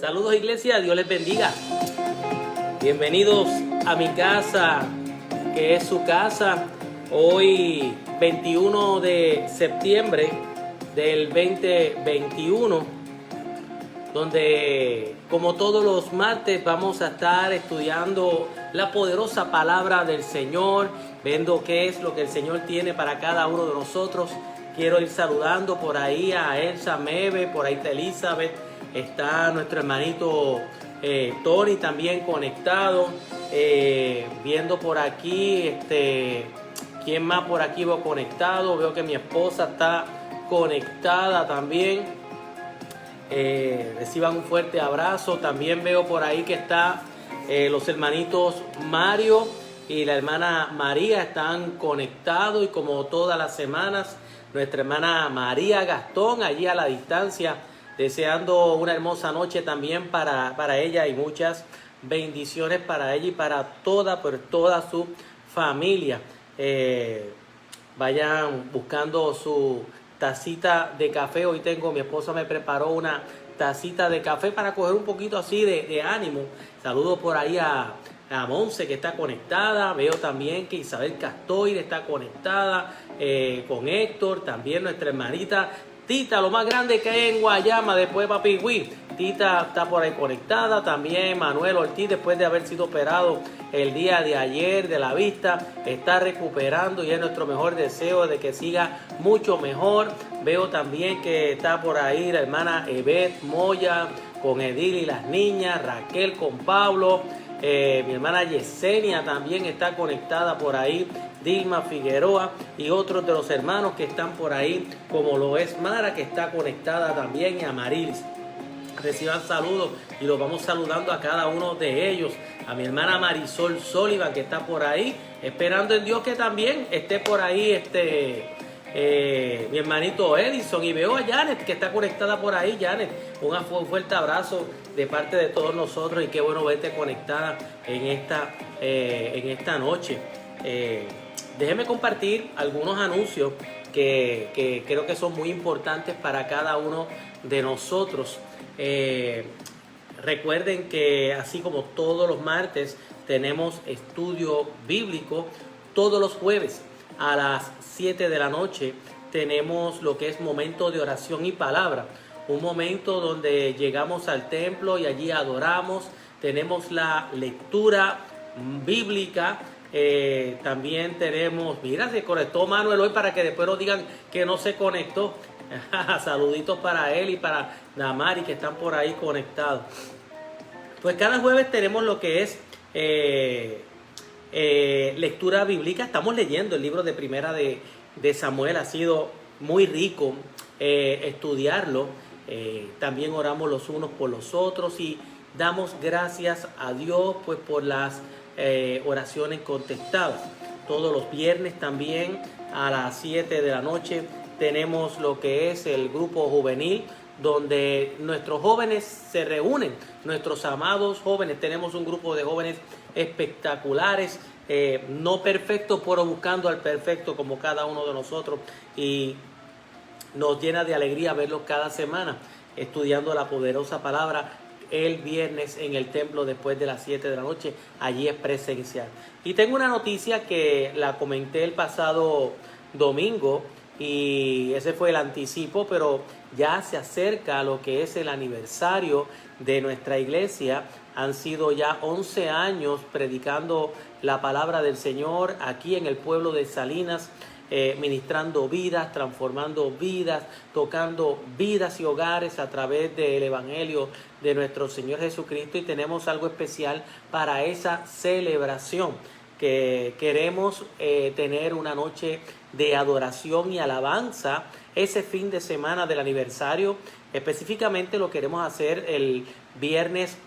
Saludos, iglesia, Dios les bendiga. Bienvenidos a mi casa, que es su casa. Hoy 21 de septiembre del 2021, donde como todos los martes vamos a estar estudiando la poderosa palabra del Señor, viendo qué es lo que el Señor tiene para cada uno de nosotros. Quiero ir saludando por ahí a Elsa Mebe, por ahí está Elizabeth, está nuestro hermanito Tony también conectado, viendo por aquí, ¿quién más por aquí veo conectado? Veo que mi esposa está conectada también. Reciban un fuerte abrazo. También veo por ahí que está los hermanitos Mario y la hermana María están conectados, y como todas las semanas nuestra hermana María Gastón allí a la distancia, deseando una hermosa noche también para ella, y muchas bendiciones para ella y para toda su familia. Vayan buscando su tacita de café. Hoy mi esposa me preparó una tacita de café para coger un poquito así de ánimo. Saludo por ahí a Monse, que está conectada. Veo también que Isabel Castoide está conectada, con Héctor, también nuestra hermanita Tita, lo más grande que hay en Guayama después de Papi Gui. Tita está por ahí conectada. También Manuel Ortiz, después de haber sido operado el día de ayer de la vista, está recuperando y es nuestro mejor deseo de que siga mucho mejor. Veo también que está por ahí la hermana Evet Moya con Edil y las niñas, Raquel con Pablo, mi hermana Yesenia también está conectada por ahí, Dilma Figueroa y otros de los hermanos que están por ahí, como lo es Mara, que está conectada también, y Amarilis. Reciban saludos y los vamos saludando a cada uno de ellos. A mi hermana Marisol Sullivan, que está por ahí, esperando en Dios que también esté por ahí mi hermanito Edison. Y veo a Janet, que está conectada por ahí. Janet, un fuerte abrazo de parte de todos nosotros, y qué bueno verte conectada en esta noche. Déjenme compartir algunos anuncios que creo que son muy importantes para cada uno de nosotros. Recuerden que así como todos los martes tenemos estudio bíblico, todos los jueves a las 7 de la noche tenemos lo que es momento de oración y palabra, un momento donde llegamos al templo y allí adoramos. Tenemos la lectura bíblica. También tenemos, mira, se conectó Manuel hoy para que después no digan que no se conectó. Saluditos para él y para Damari, que están por ahí conectados. Pues cada jueves tenemos lo que es lectura bíblica. Estamos leyendo el libro de Primera de Samuel. Ha sido muy rico estudiarlo. También oramos los unos por los otros y damos gracias a Dios pues por las oraciones contestadas. Todos los viernes también a las 7 de la noche tenemos lo que es el grupo juvenil, donde nuestros jóvenes se reúnen, nuestros amados jóvenes. Tenemos un grupo de jóvenes espectaculares, no perfectos, pero buscando al perfecto como cada uno de nosotros, y nos llena de alegría verlos cada semana estudiando la poderosa palabra. El viernes en el templo después de las 7 de la noche, allí es presencial. Y tengo una noticia que la comenté el pasado domingo, y ese fue el anticipo, pero ya se acerca lo que es el aniversario de nuestra iglesia. Han sido ya 11 años predicando la palabra del Señor aquí en el pueblo de Salinas, ministrando vidas, transformando vidas, tocando vidas y hogares a través del evangelio de nuestro Señor Jesucristo. Y tenemos algo especial para esa celebración, que queremos tener una noche de adoración y alabanza ese fin de semana del aniversario. Específicamente lo queremos hacer el viernes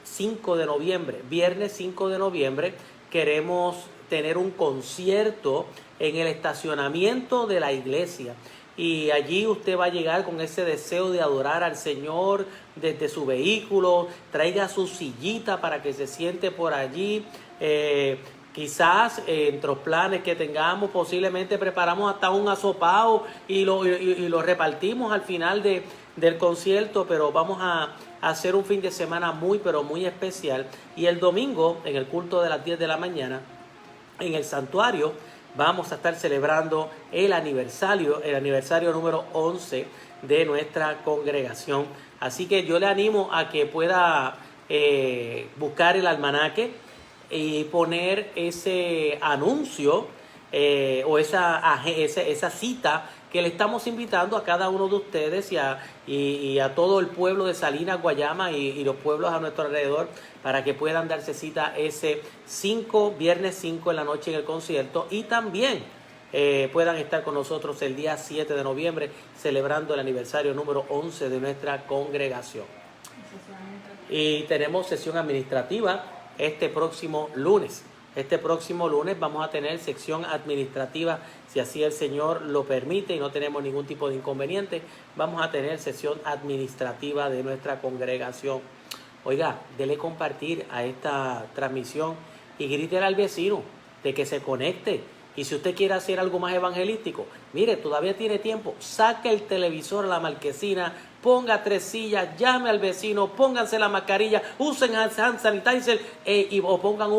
5 de noviembre. Viernes 5 de noviembre queremos tener un concierto en el estacionamiento de la iglesia. Y allí usted va a llegar con ese deseo de adorar al Señor desde su vehículo. Traiga su sillita para que se siente por allí. Quizás entre los planes que tengamos, posiblemente preparamos hasta un asopao y lo repartimos al final del concierto, pero vamos a hacer un fin de semana muy, pero muy especial. Y el domingo, en el culto de las 10 de la mañana, en el santuario, vamos a estar celebrando el aniversario número 11 de nuestra congregación. Así que yo le animo a que pueda buscar el almanaque y poner ese anuncio o esa cita que le estamos invitando a cada uno de ustedes y a todo el pueblo de Salinas, Guayama y los pueblos a nuestro alrededor, para que puedan darse cita ese viernes 5 en la noche en el concierto, y también puedan estar con nosotros el día 7 de noviembre celebrando el aniversario número 11 de nuestra congregación. Y tenemos sesión administrativa este próximo lunes. Este próximo lunes vamos a tener sección administrativa, si así el Señor lo permite y no tenemos ningún tipo de inconveniente. Vamos a tener sesión administrativa de nuestra congregación. Oiga, dele compartir a esta transmisión y grítele al vecino de que se conecte. Y si usted quiere hacer algo más evangelístico, mire, todavía tiene tiempo. Saque el televisor a la marquesina, ponga 3 sillas, llame al vecino, pónganse la mascarilla, usen hand sanitizer o pongan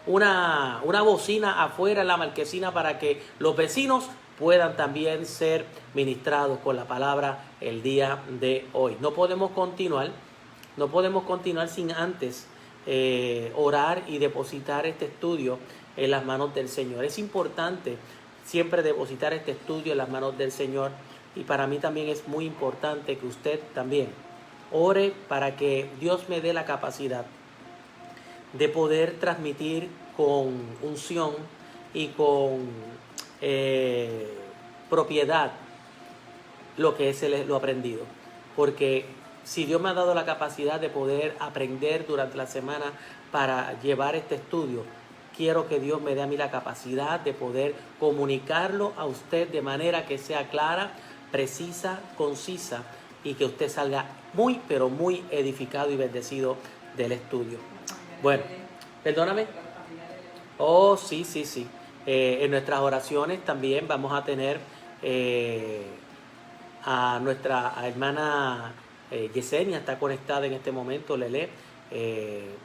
una bocina afuera en la marquesina para que los vecinos puedan también ser ministrados con la palabra el día de hoy. No podemos continuar sin antes orar y depositar este estudio en las manos del Señor. Es importante siempre depositar este estudio en las manos del Señor, y para mí también es muy importante que usted también ore para que Dios me dé la capacidad de poder transmitir con unción y con propiedad lo que es lo aprendido, porque si Dios me ha dado la capacidad de poder aprender durante la semana para llevar este estudio, quiero que Dios me dé a mí la capacidad de poder comunicarlo a usted de manera que sea clara, precisa, concisa, y que usted salga muy, pero muy edificado y bendecido del estudio. Bueno, perdóname. Oh, sí. En nuestras oraciones también vamos a tener a nuestra hermana Yesenia, está conectada en este momento, Lele.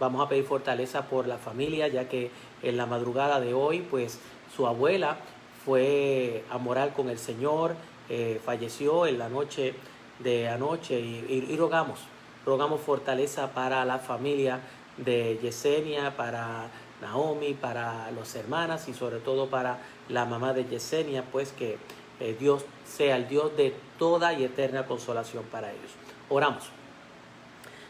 Vamos a pedir fortaleza por la familia, ya que en la madrugada de hoy, pues su abuela fue a morar con el Señor, falleció en la noche de anoche, y rogamos fortaleza para la familia de Yesenia, para Naomi, para las hermanas y sobre todo para la mamá de Yesenia, pues que Dios sea el Dios de toda y eterna consolación para ellos. Oramos.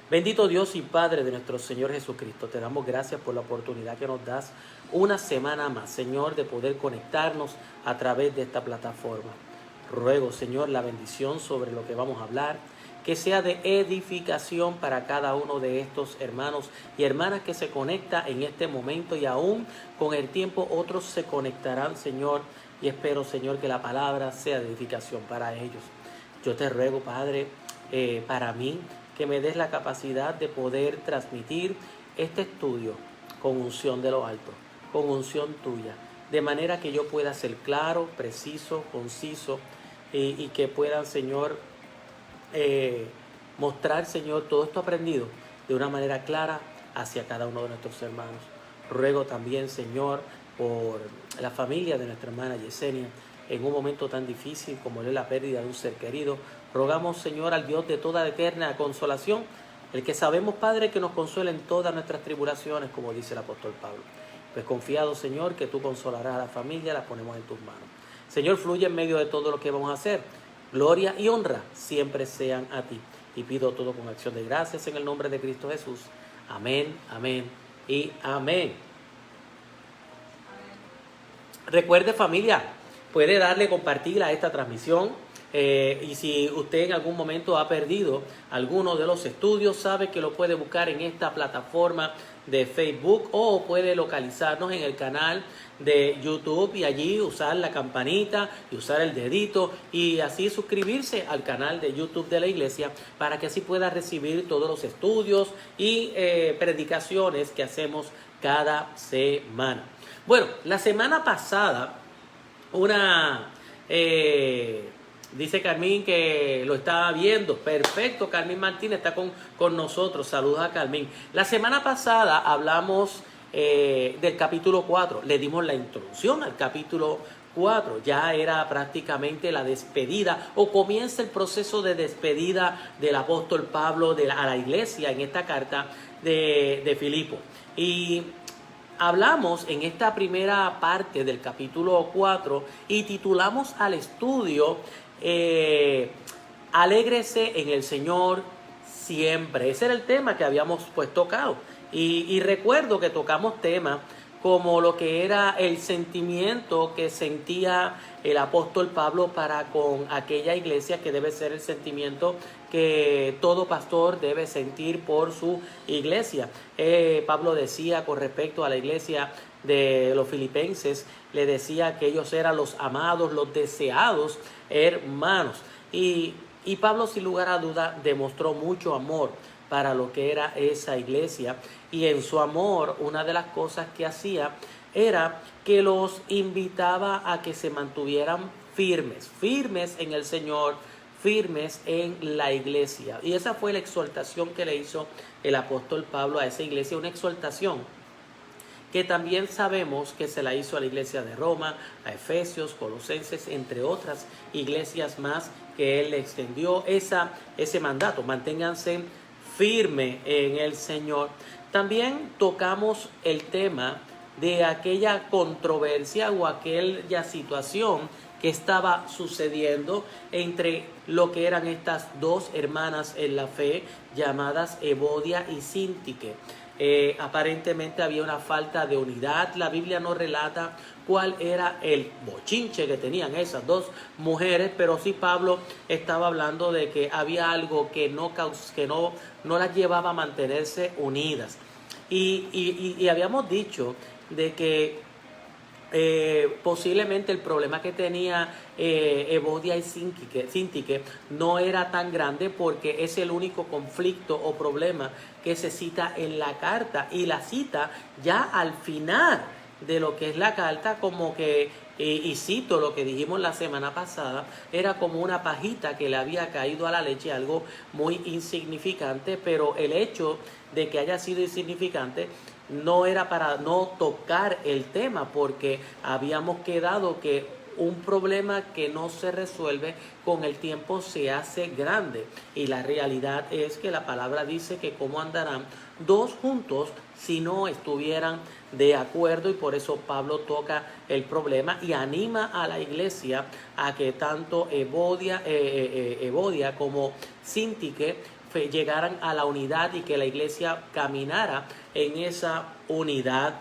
Bendito Dios y Padre de nuestro Señor Jesucristo, te damos gracias por la oportunidad que nos das una semana más, Señor, de poder conectarnos a través de esta plataforma. Ruego, Señor, la bendición sobre lo que vamos a hablar, que sea de edificación para cada uno de estos hermanos y hermanas que se conecta en este momento, y aún con el tiempo otros se conectarán, Señor, y espero, Señor, que la palabra sea de edificación para ellos. Yo te ruego, Padre, para mí, que me des la capacidad de poder transmitir este estudio con unción de lo alto, con unción tuya, de manera que yo pueda ser claro, preciso, conciso, y que puedan, Señor, mostrar, Señor, todo esto aprendido de una manera clara hacia cada uno de nuestros hermanos. Ruego también, Señor, por la familia de nuestra hermana Yesenia, en un momento tan difícil como es la pérdida de un ser querido. Rogamos, Señor, al Dios de toda eterna consolación, el que sabemos, Padre, que nos consuela en todas nuestras tribulaciones, como dice el apóstol Pablo. Pues confiado, Señor, que tú consolarás a la familia, la ponemos en tus manos. Señor, fluye en medio de todo lo que vamos a hacer. Gloria y honra siempre sean a ti. Y pido todo con acción de gracias en el nombre de Cristo Jesús. Amén, amén y amén. Recuerde, familia, puede darle compartir a esta transmisión. Y si usted en algún momento ha perdido alguno de los estudios, sabe que lo puede buscar en esta plataforma de Facebook, o puede localizarnos en el canal de YouTube y allí usar la campanita y usar el dedito y así suscribirse al canal de YouTube de la iglesia, para que así pueda recibir todos los estudios y predicaciones que hacemos cada semana. Bueno, la semana pasada Dice Carmín que lo está viendo. Perfecto, Carmín Martínez está con nosotros. Saludos a Carmín. La semana pasada hablamos del capítulo 4. Le dimos la introducción al capítulo 4. Ya era prácticamente la despedida o comienza el proceso de despedida del apóstol Pablo a la iglesia en esta carta de Filipo. Y hablamos en esta primera parte del capítulo 4 y titulamos al estudio Alégrese en el Señor siempre. Ese era el tema que habíamos pues tocado. Y recuerdo que tocamos temas como lo que era el sentimiento que sentía el apóstol Pablo para con aquella iglesia, que debe ser el sentimiento que todo pastor debe sentir por su iglesia. Pablo decía con respecto a la iglesia de los filipenses, le decía que ellos eran los amados, los deseados hermanos. Y Pablo, sin lugar a duda, demostró mucho amor para lo que era esa iglesia, y en su amor una de las cosas que hacía era que los invitaba a que se mantuvieran firmes en el Señor, firmes en la iglesia. Y esa fue la exhortación que le hizo el apóstol Pablo a esa iglesia, una exhortación que también sabemos que se la hizo a la iglesia de Roma, a Efesios, Colosenses, entre otras iglesias más, que él le extendió ese mandato: manténganse firme en el Señor. También tocamos el tema de aquella controversia o aquella situación que estaba sucediendo entre lo que eran estas dos hermanas en la fe llamadas Evodia y Síntique. Aparentemente había una falta de unidad. La Biblia no relata cuál era el bochinche que tenían esas dos mujeres, pero sí Pablo estaba hablando de que había algo que no las llevaba a mantenerse unidas. Y habíamos dicho de que posiblemente el problema que tenía Evodia y Síntique no era tan grande, porque es el único conflicto o problema que se cita en la carta, y la cita ya al final de lo que es la carta, como que, y cito lo que dijimos la semana pasada, era como una pajita que le había caído a la leche, algo muy insignificante, pero el hecho de que haya sido insignificante no era para no tocar el tema, porque habíamos quedado que un problema que no se resuelve con el tiempo se hace grande, y la realidad es que la palabra dice que cómo andarán dos juntos si no estuvieran de acuerdo, y por eso Pablo toca el problema y anima a la iglesia a que tanto Evodia como Síntique llegaran a la unidad y que la iglesia caminara en esa unidad.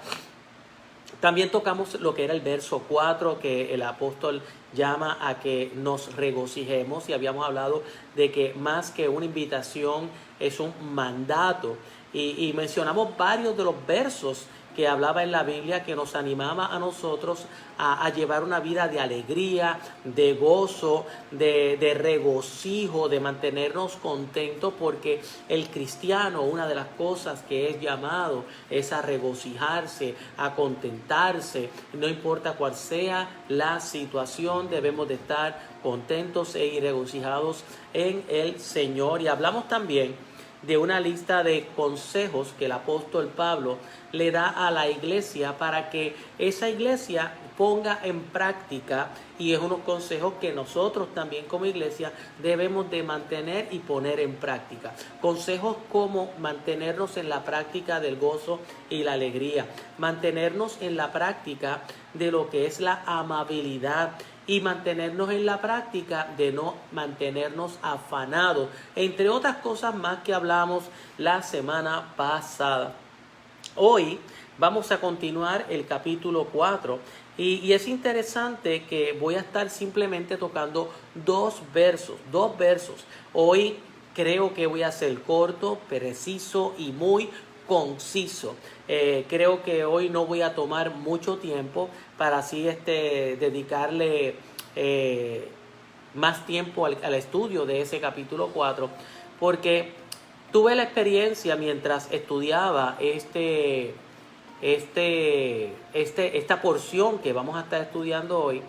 También tocamos lo que era el verso 4, que el apóstol llama a que nos regocijemos, y habíamos hablado de que más que una invitación es un mandato, y mencionamos varios de los versos que hablaba en la Biblia que nos animaba a nosotros a llevar una vida de alegría, de gozo, de regocijo, de mantenernos contentos, porque el cristiano, una de las cosas que es llamado es a regocijarse, a contentarse. No importa cuál sea la situación, debemos de estar contentos y regocijados en el Señor. Y hablamos también de una lista de consejos que el apóstol Pablo le da a la iglesia para que esa iglesia ponga en práctica, y es unos consejos que nosotros también como iglesia debemos de mantener y poner en práctica. Consejos como mantenernos en la práctica del gozo y la alegría, mantenernos en la práctica de lo que es la amabilidad, y mantenernos en la práctica de no mantenernos afanados, entre otras cosas más que hablamos la semana pasada. Hoy vamos a continuar el capítulo 4, y es interesante que voy a estar simplemente tocando dos versos. Hoy creo que voy a ser corto, preciso y muy conciso. Creo que hoy no voy a tomar mucho tiempo para así dedicarle más tiempo al estudio de ese capítulo 4, porque tuve la experiencia mientras estudiaba esta porción que vamos a estar estudiando hoy,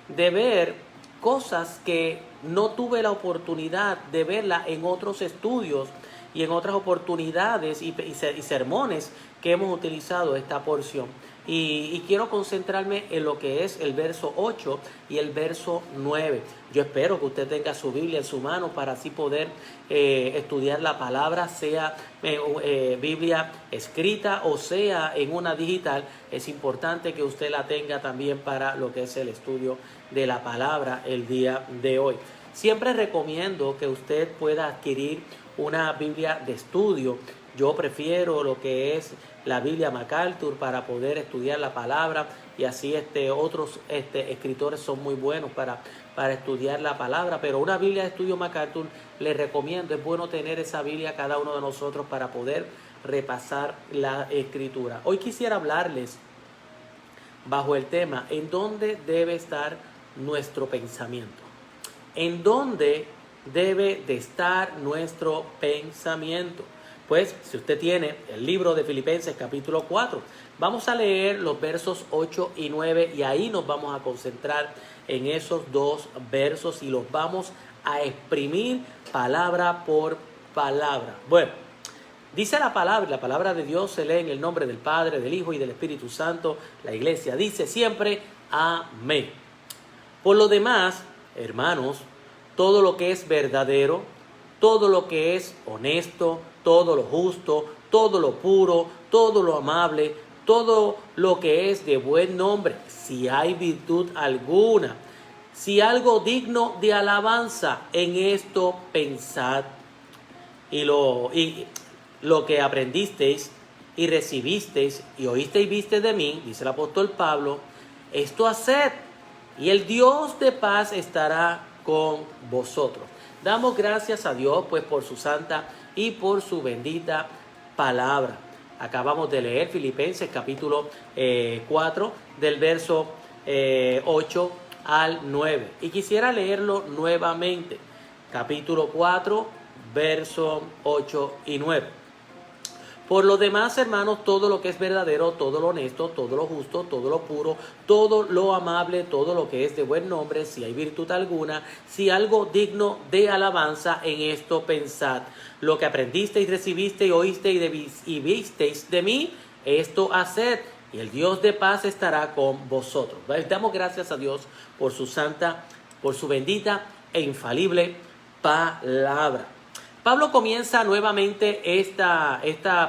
de ver cosas que no tuve la oportunidad de verla en otros estudios y en otras oportunidades y sermones que hemos utilizado esta porción. Y quiero concentrarme en lo que es el verso 8 y el verso 9. Yo espero que usted tenga su Biblia en su mano para así poder estudiar la palabra, sea Biblia escrita o sea en una digital. Es importante que usted la tenga también para lo que es el estudio de la palabra el día de hoy. Siempre recomiendo que usted pueda adquirir una Biblia de estudio. Yo prefiero lo que es la Biblia MacArthur para poder estudiar la palabra, y así otros escritores son muy buenos para estudiar la palabra, pero una Biblia de estudio MacArthur les recomiendo. Es bueno tener esa Biblia cada uno de nosotros para poder repasar la escritura. Hoy quisiera hablarles bajo el tema: ¿en dónde debe estar nuestro pensamiento? ¿En dónde debe de estar nuestro pensamiento? Pues si usted tiene el libro de Filipenses capítulo 4, vamos a leer los versos 8 y 9 y ahí nos vamos a concentrar en esos dos versos y los vamos a exprimir palabra por palabra. Bueno, dice la palabra de Dios se lee en el nombre del Padre, del Hijo y del Espíritu Santo. La iglesia dice siempre amén. Por lo demás, hermanos, todo lo que es verdadero, todo lo que es honesto, todo lo justo, todo lo puro, todo lo amable, todo lo que es de buen nombre, si hay virtud alguna, si algo digno de alabanza, en esto pensad. Y lo que aprendisteis y recibisteis y oísteis y visteis de mí, dice el apóstol Pablo, esto haced, y el Dios de paz estará con vosotros. Damos gracias a Dios pues por su santa y por su bendita palabra. Acabamos de leer Filipenses capítulo 4 del verso 8 al 9. Y quisiera leerlo nuevamente. Capítulo 4, verso 8 y 9. Por lo demás, hermanos, todo lo que es verdadero, todo lo honesto, todo lo justo, todo lo puro, todo lo amable, todo lo que es de buen nombre, si hay virtud alguna, si algo digno de alabanza, en esto pensad. Lo que aprendisteis, recibisteis, oísteis y visteis de mí, esto haced, y el Dios de paz estará con vosotros. Damos gracias a Dios por su santa, por su bendita e infalible palabra. Pablo comienza nuevamente esta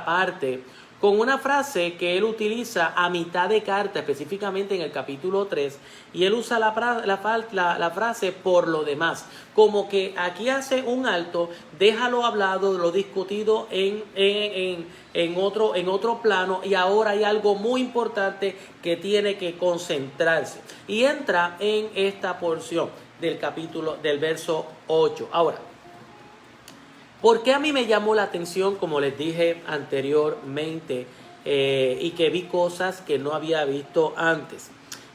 parte con una frase que él utiliza a mitad de carta, específicamente en el capítulo 3, y él usa la frase por lo demás, como que aquí hace un alto, deja lo hablado, lo discutido en otro plano, y ahora hay algo muy importante que tiene que concentrarse, y entra en esta porción del capítulo, del verso 8. Ahora, ¿por qué a mí me llamó la atención, como les dije anteriormente, y que vi cosas que no había visto antes?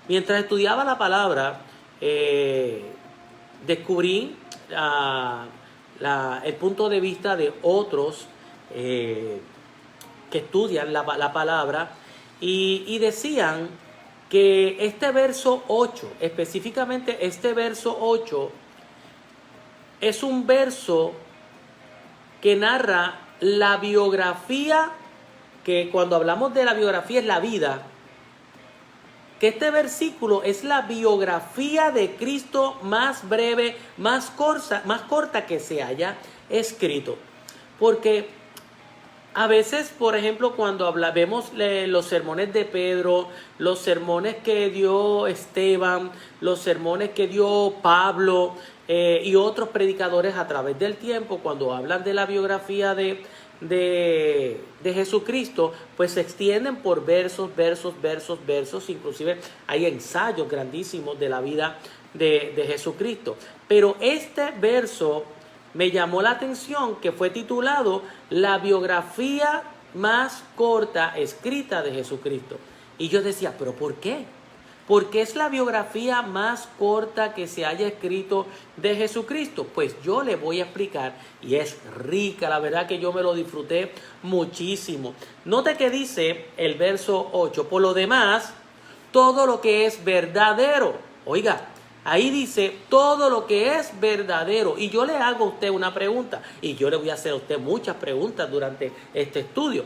Mientras estudiaba la palabra, descubrí el punto de vista de otros que estudian la palabra y decían que este verso 8, específicamente este verso 8, es un verso que narra la biografía, que cuando hablamos de la biografía es la vida, que este versículo es la biografía de Cristo más breve, más corta que se haya escrito. Porque a veces, por ejemplo, cuando vemos los sermones de Pedro, los sermones que dio Esteban, los sermones que dio Pablo y otros predicadores a través del tiempo, cuando hablan de la biografía de Jesucristo, pues se extienden por versos, inclusive hay ensayos grandísimos de la vida de Jesucristo. Pero este verso me llamó la atención, que fue titulado La biografía más corta escrita de Jesucristo. Y yo decía, ¿pero por qué? Porque es la biografía más corta que se haya escrito de Jesucristo. Pues yo le voy a explicar, y es rica, la verdad que yo me lo disfruté muchísimo. Note que dice el verso 8, por lo demás, todo lo que es verdadero. Oiga, Ahí dice todo lo que es verdadero. Y yo le hago a usted una pregunta, y yo le voy a hacer a usted muchas preguntas durante este estudio.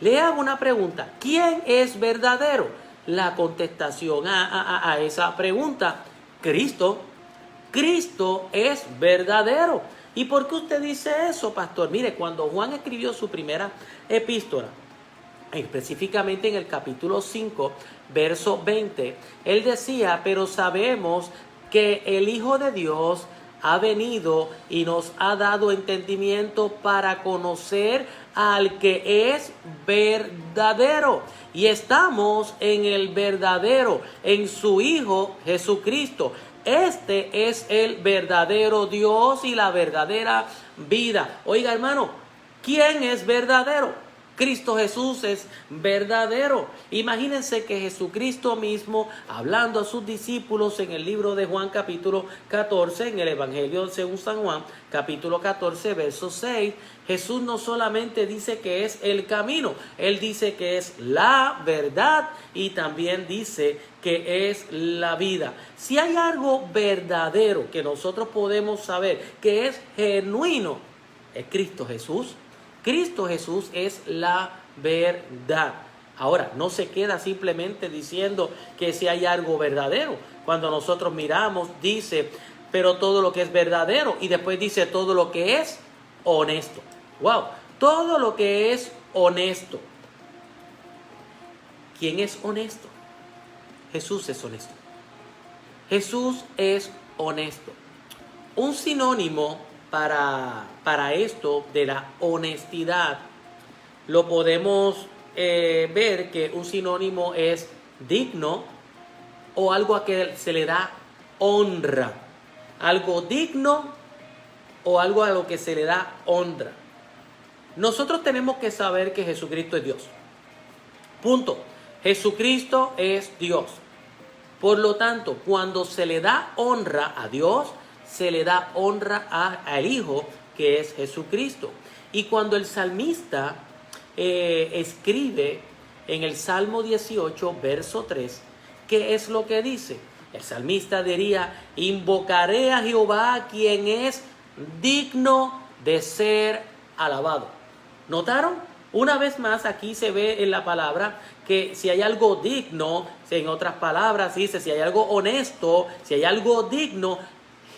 Le hago una pregunta: ¿quién es verdadero? La contestación a esa pregunta: Cristo. Cristo es verdadero. ¿Y por qué usted dice eso, pastor? Mire, cuando Juan escribió su primera epístola, específicamente en el capítulo 5, verso 20, él decía: pero sabemos que el Hijo de Dios ha venido y nos ha dado entendimiento para conocer al que es verdadero. Y estamos en el verdadero, en su Hijo Jesucristo. Este es el verdadero Dios y la verdadera vida. Oiga, hermano, ¿quién es verdadero? Cristo Jesús es verdadero. Imagínense que Jesucristo mismo, hablando a sus discípulos en el libro de Juan capítulo 14, en el Evangelio según San Juan, capítulo 14, verso 6, Jesús no solamente dice que es el camino, Él dice que es la verdad y también dice que es la vida. Si hay algo verdadero que nosotros podemos saber que es genuino, es Cristo Jesús. Cristo Jesús es la verdad. Ahora, no se queda simplemente diciendo que si hay algo verdadero. Cuando nosotros miramos, dice, pero todo lo que es verdadero, y después dice todo lo que es honesto. Wow, todo lo que es honesto. ¿Quién es honesto? Jesús es honesto. Jesús es honesto. Un sinónimo para esto de la honestidad lo podemos ver que un sinónimo es digno o algo a que se le da honra. Algo digno o algo a lo que se le da honra. Nosotros tenemos que saber que Jesucristo es Dios. Punto. Jesucristo es Dios. Por lo tanto, cuando se le da honra a Dios, se le da honra al Hijo, que es Jesucristo. Y cuando el salmista escribe en el Salmo 18, verso 3, ¿qué es lo que dice? El salmista diría: invocaré a Jehová, quien es digno de ser alabado. ¿Notaron? Una vez más, aquí se ve en la palabra que si hay algo digno, en otras palabras dice, si hay algo honesto, si hay algo digno,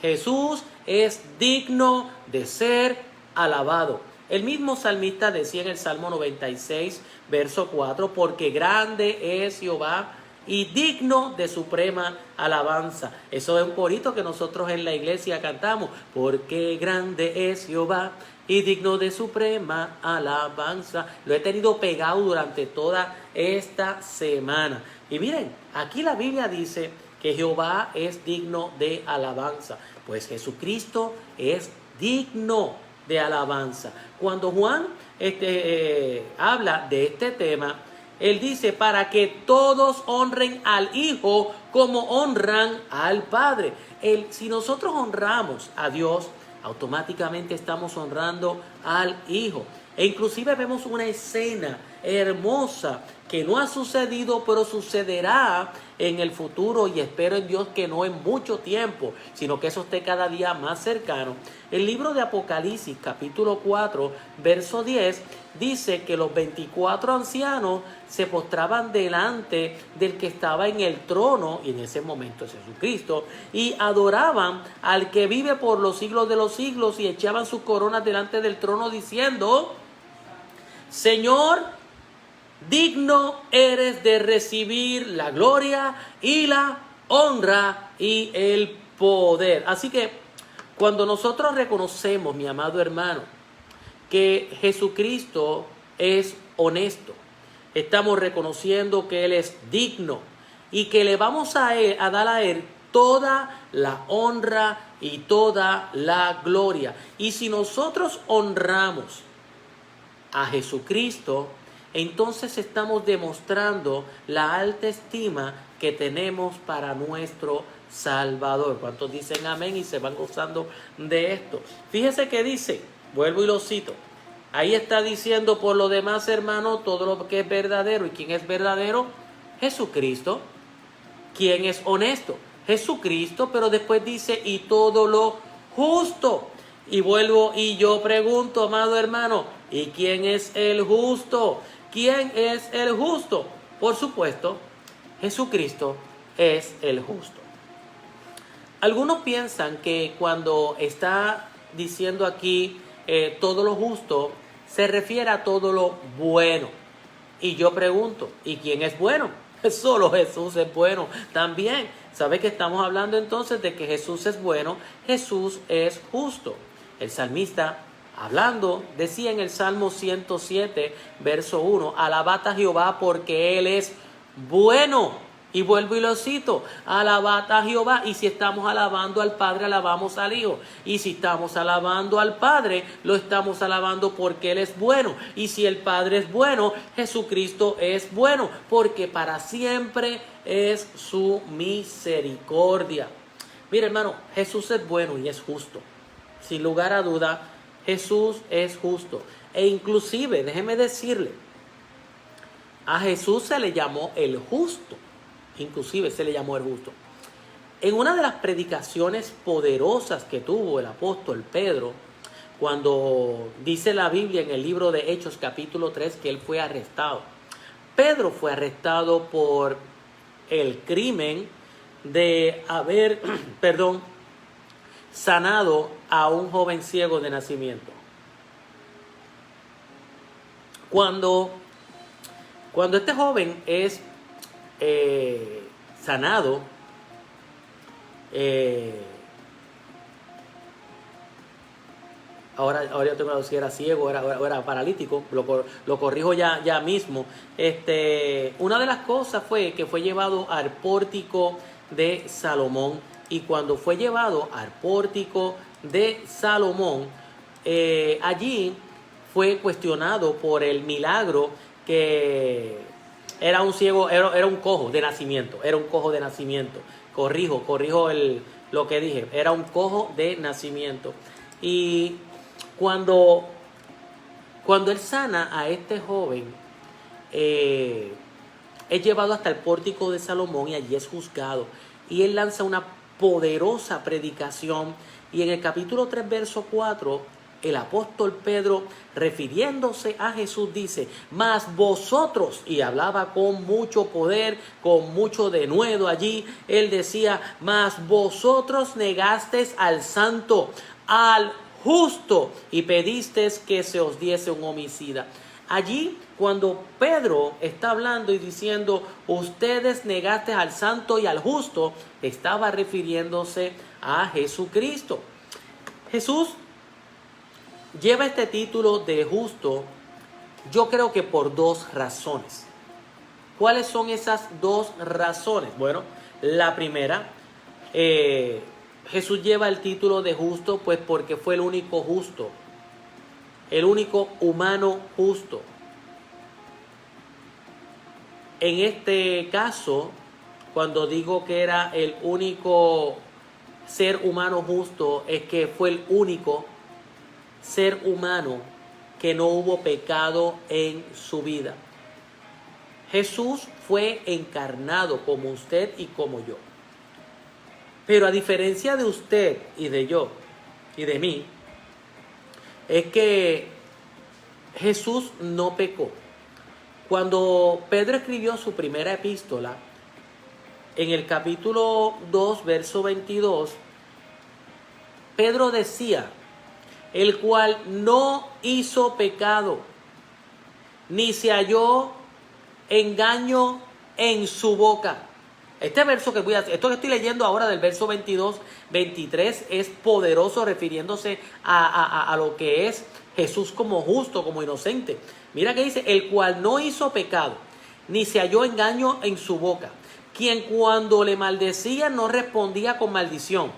Jesús es digno de ser alabado. El mismo salmista decía en el Salmo 96, verso 4, porque grande es Jehová y digno de suprema alabanza. Eso es un corito que nosotros en la iglesia cantamos. Porque grande es Jehová y digno de suprema alabanza. Lo he tenido pegado durante toda esta semana. Y miren, aquí la Biblia dice que Jehová es digno de alabanza. Pues Jesucristo es digno de alabanza. Cuando Juan habla de este tema, él dice: para que todos honren al Hijo como honran al Padre. Si nosotros honramos a Dios, automáticamente estamos honrando al Hijo. E inclusive vemos una escena hermosa que no ha sucedido, pero sucederá en el futuro, y espero en Dios que no en mucho tiempo, sino que eso esté cada día más cercano. El libro de Apocalipsis, capítulo 4, verso 10, dice que los 24 ancianos se postraban delante del que estaba en el trono, y en ese momento es Jesucristo, y adoraban al que vive por los siglos de los siglos, y echaban sus coronas delante del trono diciendo: Señor, digno eres de recibir la gloria y la honra y el poder. Así que cuando nosotros reconocemos, mi amado hermano, que Jesucristo es honesto, estamos reconociendo que Él es digno y que le vamos a dar a Él toda la honra y toda la gloria. Y si nosotros honramos a Jesucristo, entonces estamos demostrando la alta estima que tenemos para nuestro Salvador. ¿Cuántos dicen amén y se van gozando de esto? Fíjese que dice, vuelvo y lo cito, ahí está diciendo: por lo demás, hermano, todo lo que es verdadero. ¿Y quién es verdadero? Jesucristo. ¿Quién es honesto? Jesucristo, pero después dice, y todo lo justo. Y vuelvo y yo pregunto, amado hermano, ¿y quién es el justo? ¿Quién es el justo? Por supuesto, Jesucristo es el justo. Algunos piensan que cuando está diciendo aquí todo lo justo, se refiere a todo lo bueno. Y yo pregunto, ¿y quién es bueno? Solo Jesús es bueno también. ¿Sabe que estamos hablando entonces de que Jesús es bueno? Jesús es justo. El salmista, hablando, decía en el Salmo 107, verso 1, alabad a Jehová porque Él es bueno. Y vuelvo y lo cito, alabad a Jehová. Y si estamos alabando al Padre, alabamos al Hijo. Y si estamos alabando al Padre, lo estamos alabando porque Él es bueno. Y si el Padre es bueno, Jesucristo es bueno, porque para siempre es su misericordia. Mire, hermano, Jesús es bueno y es justo. Sin lugar a duda, Jesús es justo. E inclusive, déjeme decirle, a Jesús se le llamó el justo. Inclusive se le llamó el justo. En una de las predicaciones poderosas que tuvo el apóstol Pedro, cuando dice la Biblia en el libro de Hechos capítulo 3 que él fue arrestado. Pedro fue arrestado por el crimen de haber, sanado a un joven ciego de nacimiento. Cuando este joven es sanado, ahora yo tengo que decir si era ciego o era paralítico, lo corrijo ya mismo. Una de las cosas fue que fue llevado al pórtico de Salomón, y cuando fue llevado al pórtico de Salomón, allí fue cuestionado por el milagro que era un ciego, era un cojo de nacimiento, Corrijo lo que dije, era un cojo de nacimiento. Y cuando él sana a este joven, es llevado hasta el pórtico de Salomón y allí es juzgado. Y él lanza una poderosa predicación. Y en el capítulo 3, verso 4, el apóstol Pedro, refiriéndose a Jesús, dice, mas vosotros, y hablaba con mucho poder, con mucho denuedo allí, él decía, mas vosotros negasteis al santo, al justo, y pedisteis que se os diese un homicida. Allí, cuando Pedro está hablando y diciendo, ustedes negasteis al santo y al justo, estaba refiriéndose a Jesucristo. Jesús lleva este título de justo, yo creo que por dos razones. ¿Cuáles son esas dos razones? Bueno, la primera, Jesús lleva el título de justo pues porque fue el único justo, el único humano justo. En este caso, cuando digo que era el único ser humano justo, es que fue el único ser humano que no hubo pecado en su vida. Jesús fue encarnado como usted y como yo. Pero a diferencia de usted y de yo y de mí, es que Jesús no pecó. Cuando Pedro escribió su primera epístola, en el capítulo 2, verso 22, Pedro decía, el cual no hizo pecado, ni se halló engaño en su boca. Este verso esto que estoy leyendo ahora del verso 22, 23 es poderoso, refiriéndose a lo que es Jesús como justo, como inocente. Mira que dice, el cual no hizo pecado, ni se halló engaño en su boca, quien cuando le maldecía no respondía con maldición,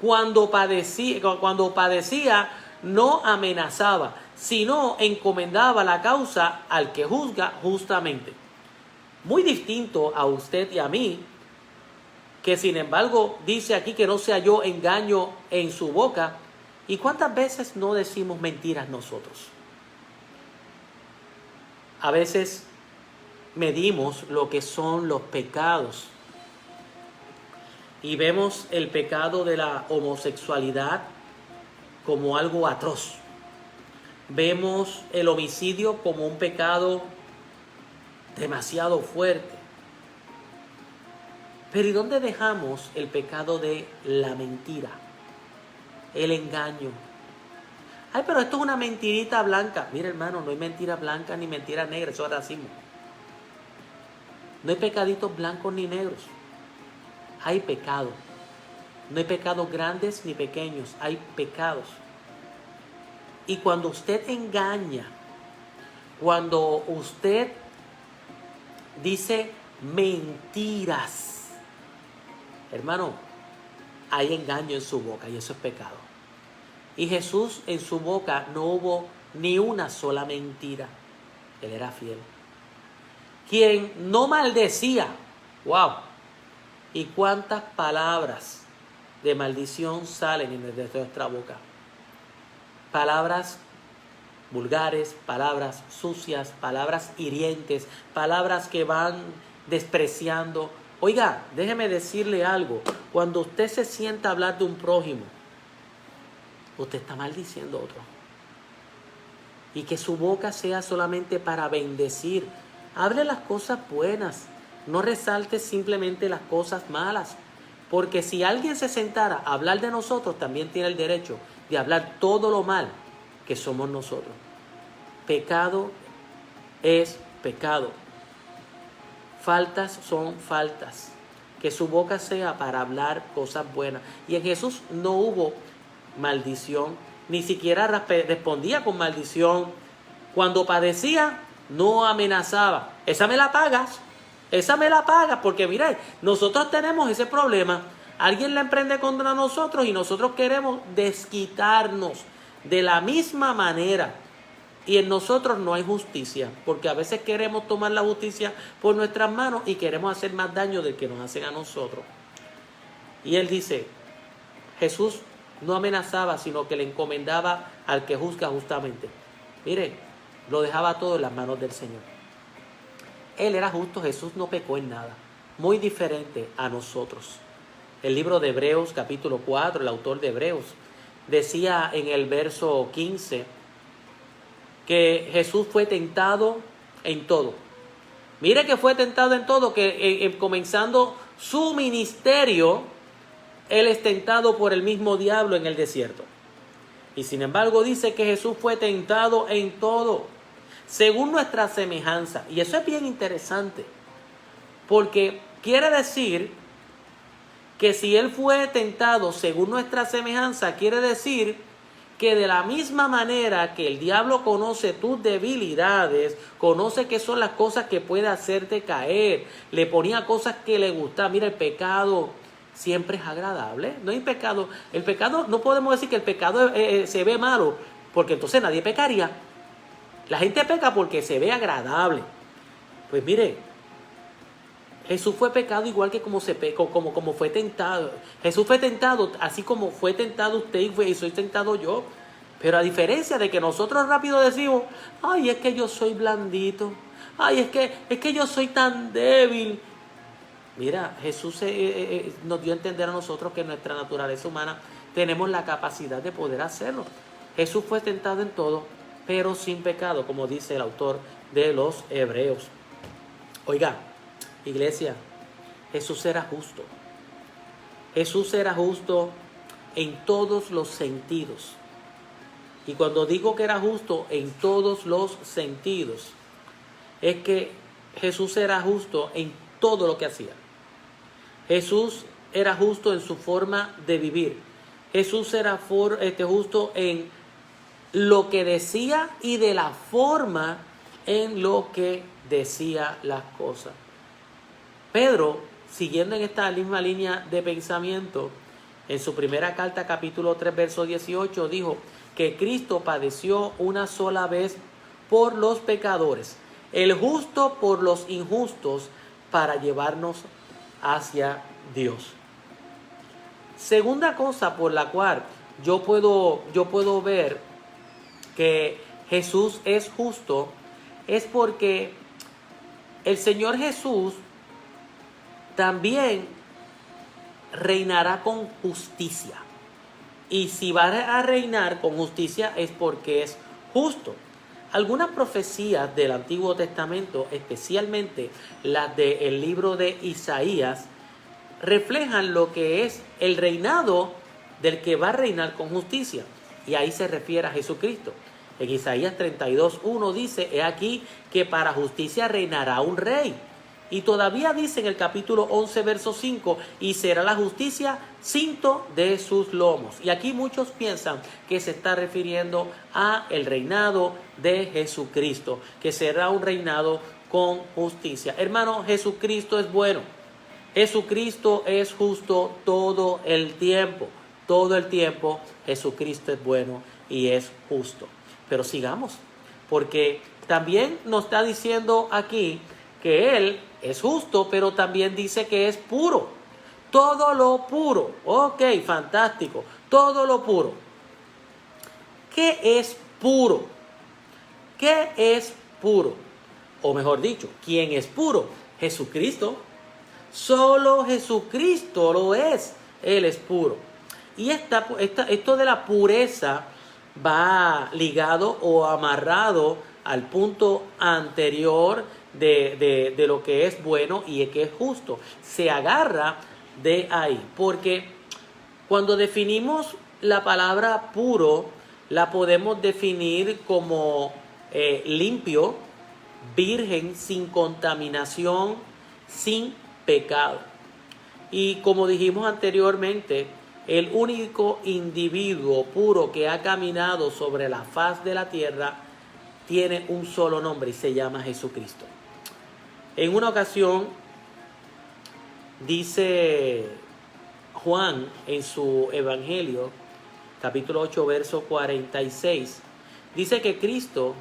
cuando padecía no amenazaba, sino encomendaba la causa al que juzga justamente. Muy distinto a usted y a mí, que sin embargo dice aquí que no se halló engaño en su boca. ¿Y cuántas veces no decimos mentiras nosotros? A veces medimos lo que son los pecados y vemos el pecado de la homosexualidad como algo atroz. Vemos el homicidio como un pecado demasiado fuerte. Pero ¿y dónde dejamos el pecado de la mentira? El engaño. Ay, pero esto es una mentirita blanca. Mira, hermano, no hay mentira blanca ni mentira negra, eso es racismo. No hay pecaditos blancos ni negros. Hay pecado. No hay pecados grandes ni pequeños, hay pecados. Y cuando usted engaña, cuando usted dice mentiras, hermano, hay engaño en su boca y eso es pecado. Y Jesús, en su boca no hubo ni una sola mentira. Él era fiel. Quien no maldecía, wow. ¿Y cuántas palabras de maldición salen de nuestra boca? Palabras vulgares, palabras sucias, palabras hirientes, palabras que van despreciando. Oiga, déjeme decirle algo. Cuando usted se sienta a hablar de un prójimo, usted está maldiciendo a otro. Y que su boca sea solamente para bendecir. Hable las cosas buenas. No resalte simplemente las cosas malas. Porque si alguien se sentara a hablar de nosotros, también tiene el derecho de hablar todo lo mal que somos nosotros. Pecado es pecado. Faltas son faltas. Que su boca sea para hablar cosas buenas. Y en Jesús no hubo maldición. Ni siquiera respondía con maldición. Cuando padecía, no amenazaba. Esa me la pagas. Esa me la pagas. Porque mirad, nosotros tenemos ese problema. Alguien la emprende contra nosotros y nosotros queremos desquitarnos de la misma manera. Y en nosotros no hay justicia, porque a veces queremos tomar la justicia por nuestras manos y queremos hacer más daño del que nos hacen a nosotros. Y él dice, Jesús no amenazaba, sino que le encomendaba al que juzga justamente. Mire, lo dejaba todo en las manos del Señor. Él era justo, Jesús no pecó en nada. Muy diferente a nosotros. El libro de Hebreos, capítulo 4, el autor de Hebreos, decía en el verso 15 que Jesús fue tentado en todo. Mire que fue tentado en todo, que comenzando su ministerio, él es tentado por el mismo diablo en el desierto. Y sin embargo dice que Jesús fue tentado en todo, según nuestra semejanza. Y eso es bien interesante, porque quiere decir que si él fue tentado según nuestra semejanza, quiere decir que de la misma manera que el diablo conoce tus debilidades, conoce qué son las cosas que puede hacerte caer, le ponía cosas que le gustaban. Mira, el pecado siempre es agradable, no hay pecado. El pecado, no podemos decir que el pecado se ve malo, porque entonces nadie pecaría. La gente peca porque se ve agradable. Pues mire, Jesús fue pecado igual que como fue tentado. Jesús fue tentado así como fue tentado usted y soy tentado yo. Pero a diferencia de que nosotros rápido decimos, ay, es que yo soy blandito. Ay, es que yo soy tan débil. Mira, Jesús nos dio a entender a nosotros que en nuestra naturaleza humana tenemos la capacidad de poder hacerlo. Jesús fue tentado en todo, pero sin pecado, como dice el autor de los Hebreos. Oiga, iglesia, Jesús era justo. Jesús era justo en todos los sentidos. Y cuando digo que era justo en todos los sentidos, es que Jesús era justo en todo lo que hacía. Jesús era justo en su forma de vivir. Jesús era justo en lo que decía y de la forma en lo que decía las cosas. Pedro, siguiendo en esta misma línea de pensamiento, en su primera carta, capítulo 3, verso 18, dijo que Cristo padeció una sola vez por los pecadores, el justo por los injustos, para llevarnos hacia Dios. Segunda cosa por la cual yo puedo ver que Jesús es justo, es porque el Señor Jesús también reinará con justicia. Y si va a reinar con justicia es porque es justo. Algunas profecías del Antiguo Testamento, especialmente las del libro de Isaías, reflejan lo que es el reinado del que va a reinar con justicia. Y ahí se refiere a Jesucristo. En Isaías 32:1 dice: he aquí que para justicia reinará un rey. Y todavía dice en el capítulo 11, verso 5: y será la justicia cinto de sus lomos. Y aquí muchos piensan que se está refiriendo a el reinado de Jesucristo, que será un reinado con justicia. Hermano, Jesucristo es bueno. Jesucristo es justo todo el tiempo. Todo el tiempo Jesucristo es bueno y es justo. Pero sigamos, porque también nos está diciendo aquí que Él es justo, pero también dice que es puro. Todo lo puro. Ok, fantástico. Todo lo puro. ¿Qué es puro? ¿Qué es puro? O mejor dicho, ¿quién es puro? Jesucristo. Solo Jesucristo lo es. Él es puro. Y esto de la pureza va ligado o amarrado al punto anterior de lo que es bueno y que es justo. Se agarra de ahí, porque cuando definimos la palabra puro, la podemos definir como limpio, virgen, sin contaminación, sin pecado. Y como dijimos anteriormente, el único individuo puro que ha caminado sobre la faz de la tierra tiene un solo nombre y se llama Jesucristo. En una ocasión dice Juan en su Evangelio, capítulo 8, verso 46, dice que Cristo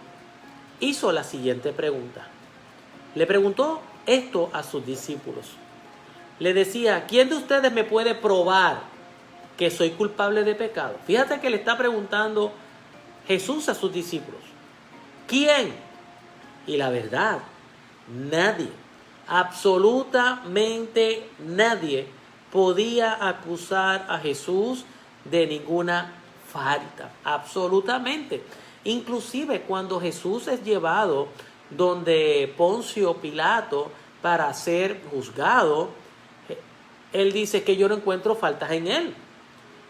hizo la siguiente pregunta. Le preguntó esto a sus discípulos. Le decía: ¿quién de ustedes me puede probar que soy culpable de pecado? Fíjate que le está preguntando Jesús a sus discípulos. ¿Quién? Y la verdad, nadie, absolutamente nadie podía acusar a Jesús de ninguna falta, absolutamente. Inclusive cuando Jesús es llevado donde Poncio Pilato para ser juzgado, él dice que yo no encuentro faltas en él.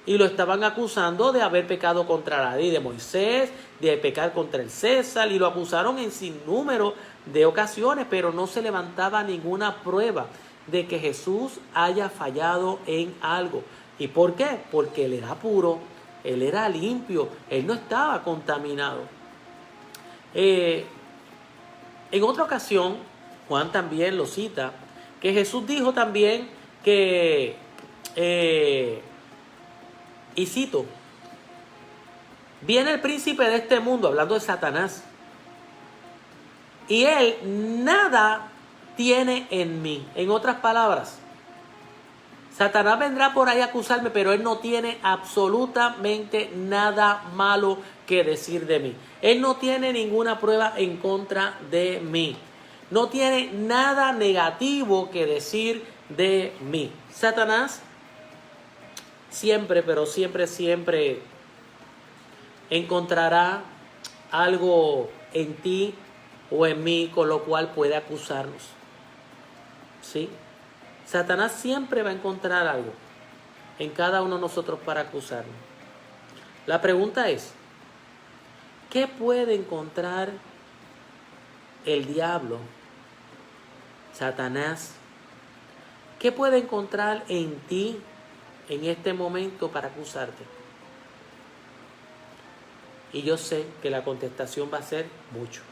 Y lo estaban acusando de haber pecado contra la ley de Moisés, de pecar contra el César, y lo acusaron en sinnúmero de ocasiones, pero no se levantaba ninguna prueba de que Jesús haya fallado en algo. ¿Y por qué? Porque Él era puro, Él era limpio, Él no estaba contaminado. En otra ocasión, Juan también lo cita, que Jesús dijo también que, y cito: viene el príncipe de este mundo, hablando de Satanás, y él nada tiene en mí. En otras palabras, Satanás vendrá por ahí a acusarme, pero él no tiene absolutamente nada malo que decir de mí. Él no tiene ninguna prueba en contra de mí. No tiene nada negativo que decir de mí. Satanás siempre, pero siempre encontrará algo en ti o en mí con lo cual puede acusarnos. ¿Sí? Satanás siempre va a encontrar algo en cada uno de nosotros para acusarnos. La pregunta es: ¿qué puede encontrar el diablo, Satanás? ¿Qué puede encontrar en ti en este momento para acusarte? Y yo sé que la contestación va a ser mucho.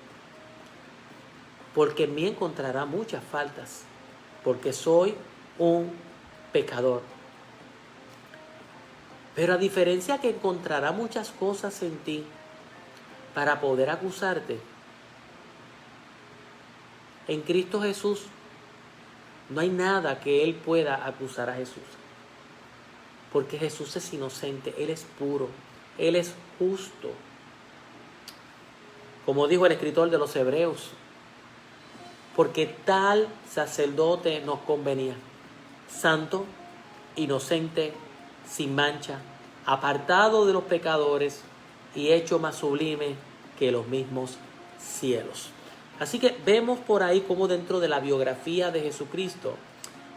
Porque en mí encontrará muchas faltas. Porque soy un pecador. Pero a diferencia que encontrará muchas cosas en ti para poder acusarte, en Cristo Jesús no hay nada que Él pueda acusar a Jesús. Porque Jesús es inocente, Él es puro, Él es justo. Como dijo el escritor de los Hebreos, porque tal sacerdote nos convenía, santo, inocente, sin mancha, apartado de los pecadores y hecho más sublime que los mismos cielos. Así que vemos por ahí cómo dentro de la biografía de Jesucristo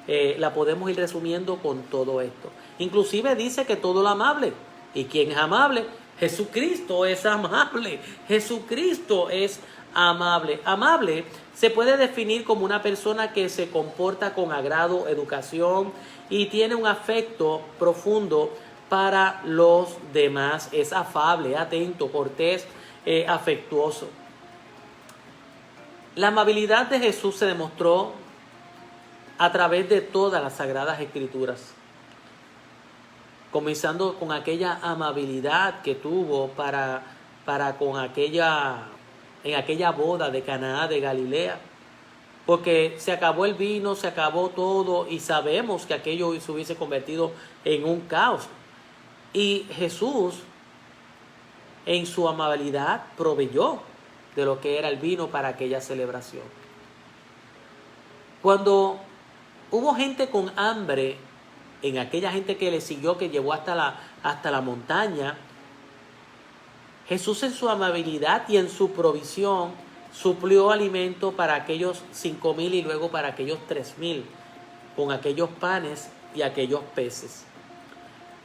la podemos ir resumiendo con todo esto. Inclusive dice que todo lo amable. ¿Y quién es amable? Jesucristo es amable. Jesucristo es amable. Amable se puede definir como una persona que se comporta con agrado, educación y tiene un afecto profundo para los demás. Es afable, atento, cortés, afectuoso. La amabilidad de Jesús se demostró a través de todas las Sagradas Escrituras, comenzando con aquella amabilidad que tuvo para con en aquella boda de Caná de Galilea, porque se acabó el vino, se acabó todo y sabemos que aquello se hubiese convertido en un caos. Y Jesús, en su amabilidad, proveyó de lo que era el vino para aquella celebración. Cuando hubo gente con hambre, en aquella gente que le siguió, que llevó hasta la montaña, Jesús en su amabilidad y en su provisión suplió alimento para aquellos 5,000 y luego para aquellos 3,000, con aquellos panes y aquellos peces.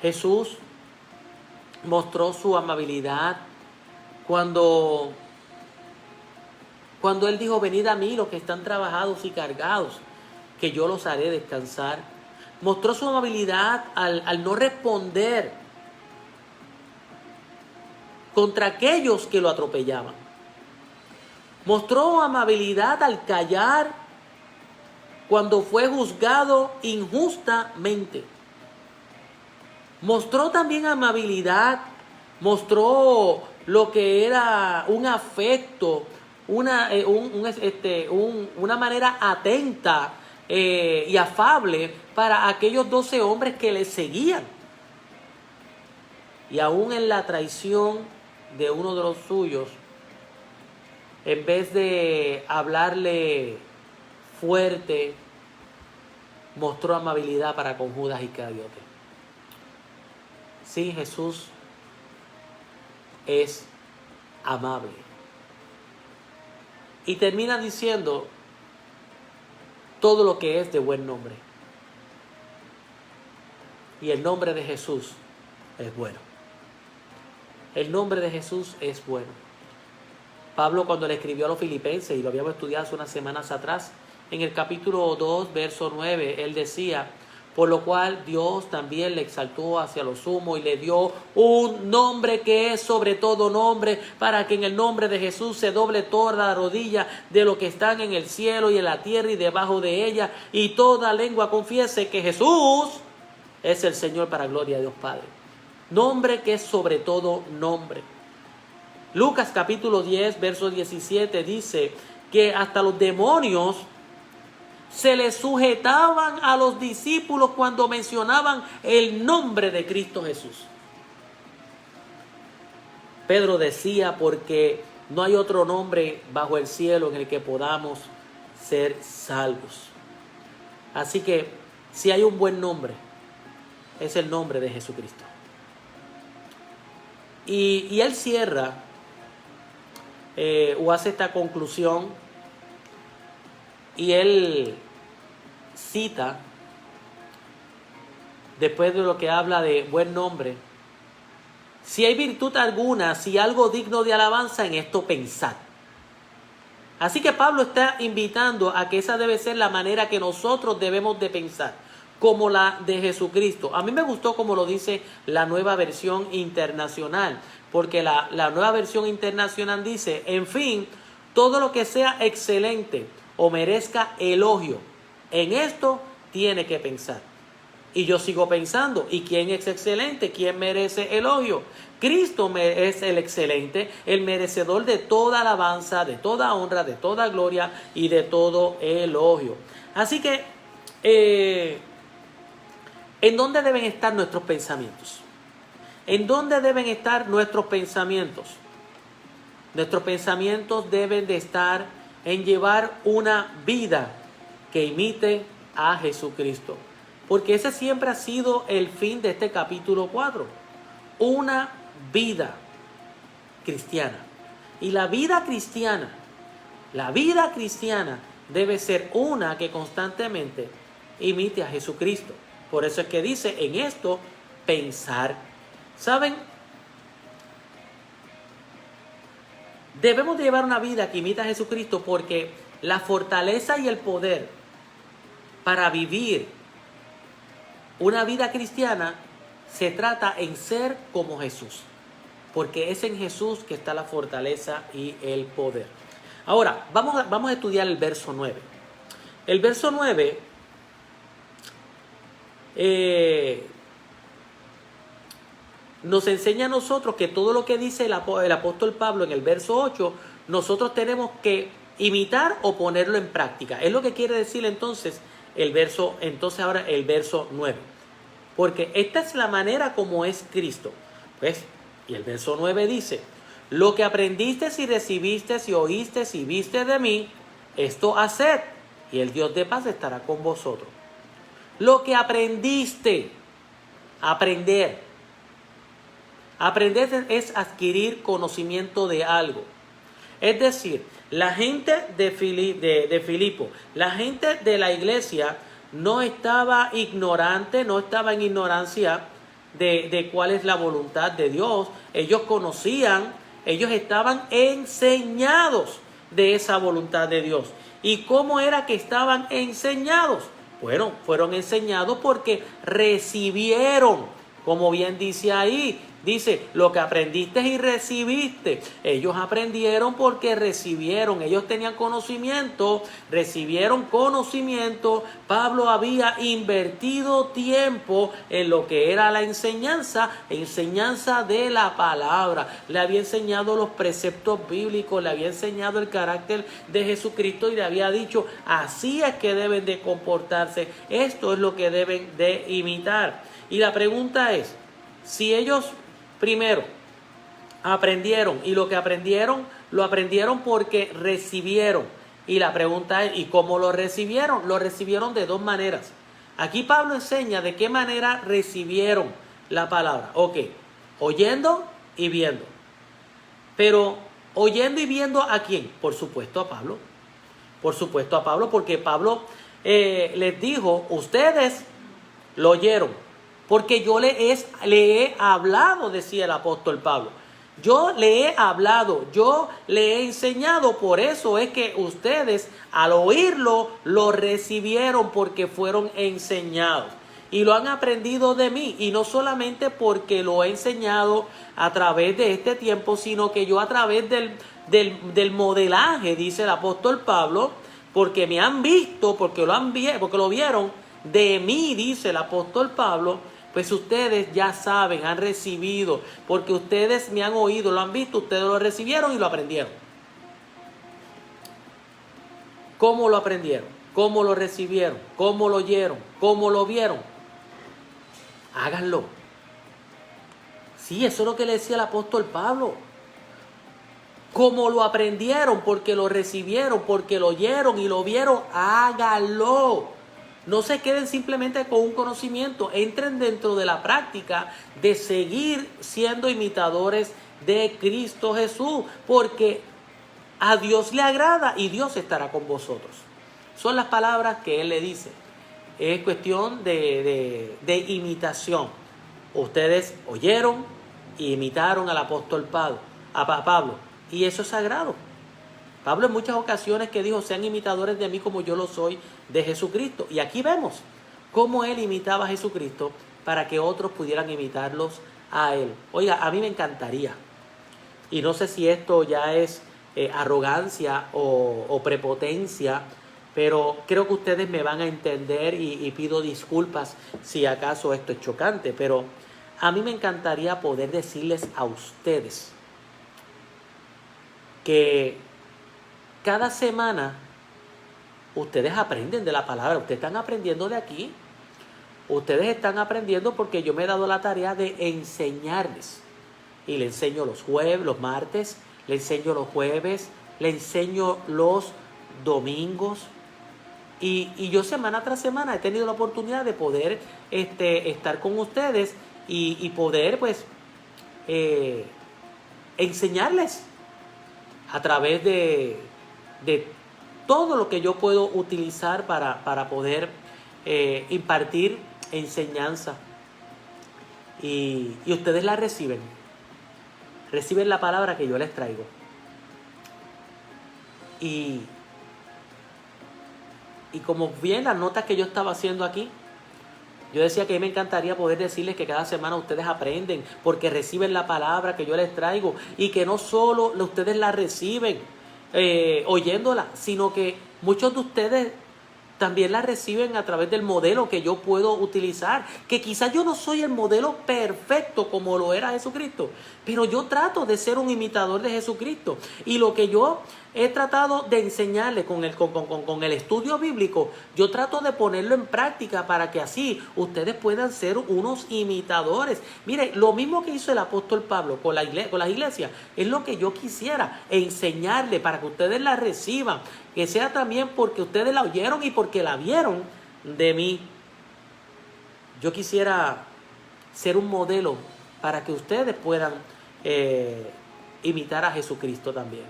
Jesús mostró su amabilidad cuando Él dijo: venid a mí los que están trabajados y cargados, que yo los haré descansar. Mostró su amabilidad al no responder contra aquellos que lo atropellaban. Mostró amabilidad al callar cuando fue juzgado injustamente. Mostró también amabilidad, mostró lo que era un afecto, una manera atenta y afable para aquellos 12 hombres que le seguían. Y aún en la traición de uno de los suyos, en vez de hablarle fuerte, mostró amabilidad para con Judas Iscariote. Sí, Jesús es amable. Y termina diciendo todo lo que es de buen nombre. Y el nombre de Jesús es bueno. El nombre de Jesús es bueno. Pablo, cuando le escribió a los filipenses, y lo habíamos estudiado hace unas semanas atrás, en el capítulo 2, verso 9, él decía: por lo cual Dios también le exaltó hacia lo sumo y le dio un nombre que es sobre todo nombre, para que en el nombre de Jesús se doble toda la rodilla de los que están en el cielo y en la tierra y debajo de ella, y toda lengua confiese que Jesús es el Señor, para gloria de Dios Padre. Nombre que es sobre todo nombre. Lucas capítulo 10, verso 17 dice que hasta los demonios se les sujetaban a los discípulos cuando mencionaban el nombre de Cristo Jesús. Pedro decía: porque no hay otro nombre bajo el cielo en el que podamos ser salvos. Así que si hay un buen nombre, es el nombre de Jesucristo. Y él cierra o hace esta conclusión, y él cita, después de lo que habla de buen nombre: si hay virtud alguna, si algo digno de alabanza, en esto pensad. Así que Pablo está invitando a que esa debe ser la manera que nosotros debemos de pensar, como la de Jesucristo. A mí me gustó como lo dice la Nueva Versión Internacional, porque la Nueva Versión Internacional dice: en fin, todo lo que sea excelente o merezca elogio, en esto tiene que pensar. Y yo sigo pensando: ¿y quién es excelente? ¿Quién merece elogio? Cristo es el excelente, el merecedor de toda alabanza, de toda honra, de toda gloria y de todo elogio. Así que, ¿en dónde deben estar nuestros pensamientos? ¿En dónde deben estar nuestros pensamientos? Nuestros pensamientos deben de estar en llevar una vida que imite a Jesucristo. porque ese siempre ha sido el fin de este capítulo 4. Una vida cristiana. Y la vida cristiana debe ser una que constantemente imite a Jesucristo. Por eso es que dice en esto, pensar. ¿Saben? Debemos de llevar una vida que imita a Jesucristo porque la fortaleza y el poder para vivir una vida cristiana se trata en ser como Jesús. Porque es en Jesús que está la fortaleza y el poder. Ahora, vamos a estudiar el verso 9. El verso 9 nos enseña a nosotros que todo lo que dice el apóstol Pablo en el verso 8, nosotros tenemos que imitar o ponerlo en práctica. Es lo que quiere decir entonces ahora el verso 9. Porque esta es la manera como es Cristo. Pues, y el verso 9 dice, lo que aprendiste y recibiste y oíste y viste de mí, esto haced, y el Dios de paz estará con vosotros. Lo que aprendiste, aprender es adquirir conocimiento de algo. Es decir, la gente de Filipo, la gente de la iglesia no estaba ignorante, no estaba en ignorancia de cuál es la voluntad de Dios. Ellos conocían, ellos estaban enseñados de esa voluntad de Dios. ¿Y cómo era que estaban enseñados? Bueno, fueron enseñados porque recibieron, como bien dice ahí, dice, lo que aprendiste y recibiste. Ellos aprendieron porque recibieron. Ellos tenían conocimiento, recibieron conocimiento. Pablo había invertido tiempo en lo que era la enseñanza de la palabra. Le había enseñado los preceptos bíblicos, le había enseñado el carácter de Jesucristo y le había dicho, así es que deben de comportarse. Esto es lo que deben de imitar. Y la pregunta es, si ellos primero aprendieron y lo que aprendieron, lo aprendieron porque recibieron. Y la pregunta es, ¿y cómo lo recibieron? Lo recibieron de dos maneras. Aquí Pablo enseña de qué manera recibieron la palabra. Ok, oyendo y viendo. Pero, ¿oyendo y viendo a quién? Por supuesto a Pablo. Por supuesto a Pablo, porque Pablo les dijo, ustedes lo oyeron. Porque yo le he hablado, decía el apóstol Pablo. Yo le he hablado, yo le he enseñado. Por eso es que ustedes al oírlo lo recibieron porque fueron enseñados. Y lo han aprendido de mí. Y no solamente porque lo he enseñado a través de este tiempo, sino que yo a través del modelaje, dice el apóstol Pablo, porque me han visto, porque lo vieron de mí, dice el apóstol Pablo. Pues ustedes ya saben, han recibido, porque ustedes me han oído, lo han visto, ustedes lo recibieron y lo aprendieron. ¿Cómo lo aprendieron? ¿Cómo lo recibieron? ¿Cómo lo oyeron? ¿Cómo lo vieron? Háganlo. Sí, eso es lo que le decía el apóstol Pablo. ¿Cómo lo aprendieron? Porque lo recibieron, porque lo oyeron y lo vieron. Háganlo. No se queden simplemente con un conocimiento, entren dentro de la práctica de seguir siendo imitadores de Cristo Jesús, porque a Dios le agrada y Dios estará con vosotros. Son las palabras que Él le dice. Es cuestión de imitación. Ustedes oyeron y imitaron al apóstol Pablo, y eso es sagrado. Pablo en muchas ocasiones que dijo, sean imitadores de mí como yo lo soy de Jesucristo. Y aquí vemos cómo él imitaba a Jesucristo para que otros pudieran imitarlos a él. Oiga, a mí me encantaría, y no sé si esto ya es arrogancia o prepotencia, pero creo que ustedes me van a entender y pido disculpas si acaso esto es chocante, pero a mí me encantaría poder decirles a ustedes que cada semana ustedes aprenden de la palabra, ustedes están aprendiendo de aquí, ustedes están aprendiendo porque yo me he dado la tarea de enseñarles. Y le enseño los martes, le enseño los jueves, le enseño los domingos. Y yo semana tras semana he tenido la oportunidad de poder estar con ustedes y poder pues enseñarles a través de todo lo que yo puedo utilizar para poder impartir enseñanza. Y ustedes la reciben la palabra que yo les traigo. Y como bien las notas que yo estaba haciendo aquí, yo decía que a mí me encantaría poder decirles que cada semana ustedes aprenden porque reciben la palabra que yo les traigo y que no solo ustedes la reciben oyéndola, sino que muchos de ustedes también la reciben a través del modelo que yo puedo utilizar, que quizás yo no soy el modelo perfecto como lo era Jesucristo, pero yo trato de ser un imitador de Jesucristo. Y lo que yo he tratado de enseñarle con el estudio bíblico, yo trato de ponerlo en práctica para que así ustedes puedan ser unos imitadores. Mire, lo mismo que hizo el apóstol Pablo con las iglesias, es lo que yo quisiera enseñarle para que ustedes la reciban, que sea también porque ustedes la oyeron y porque la vieron de mí. Yo quisiera ser un modelo para que ustedes puedan imitar a Jesucristo también.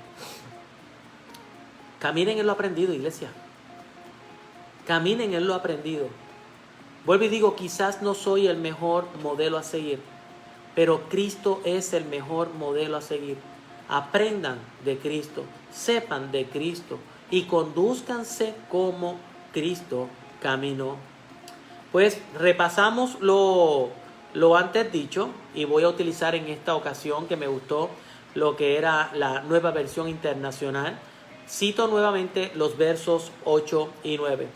Caminen en lo aprendido, iglesia. Caminen en lo aprendido. Vuelvo y digo, quizás no soy el mejor modelo a seguir, pero Cristo es el mejor modelo a seguir. Aprendan de Cristo, sepan de Cristo y condúzcanse como Cristo caminó. Pues repasamos lo antes dicho y voy a utilizar en esta ocasión que me gustó lo que era la Nueva Versión Internacional. Cito nuevamente los versos 8 y 9.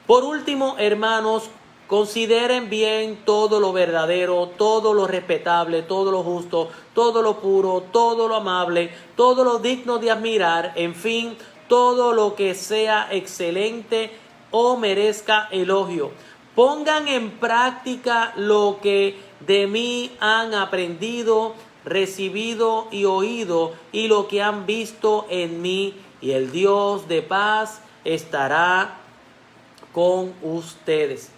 Por último, hermanos, consideren bien todo lo verdadero, todo lo respetable, todo lo justo, todo lo puro, todo lo amable, todo lo digno de admirar, en fin, todo lo que sea excelente o merezca elogio. Pongan en práctica lo que de mí han aprendido, recibido y oído, y lo que han visto en mí, y el Dios de paz estará con ustedes.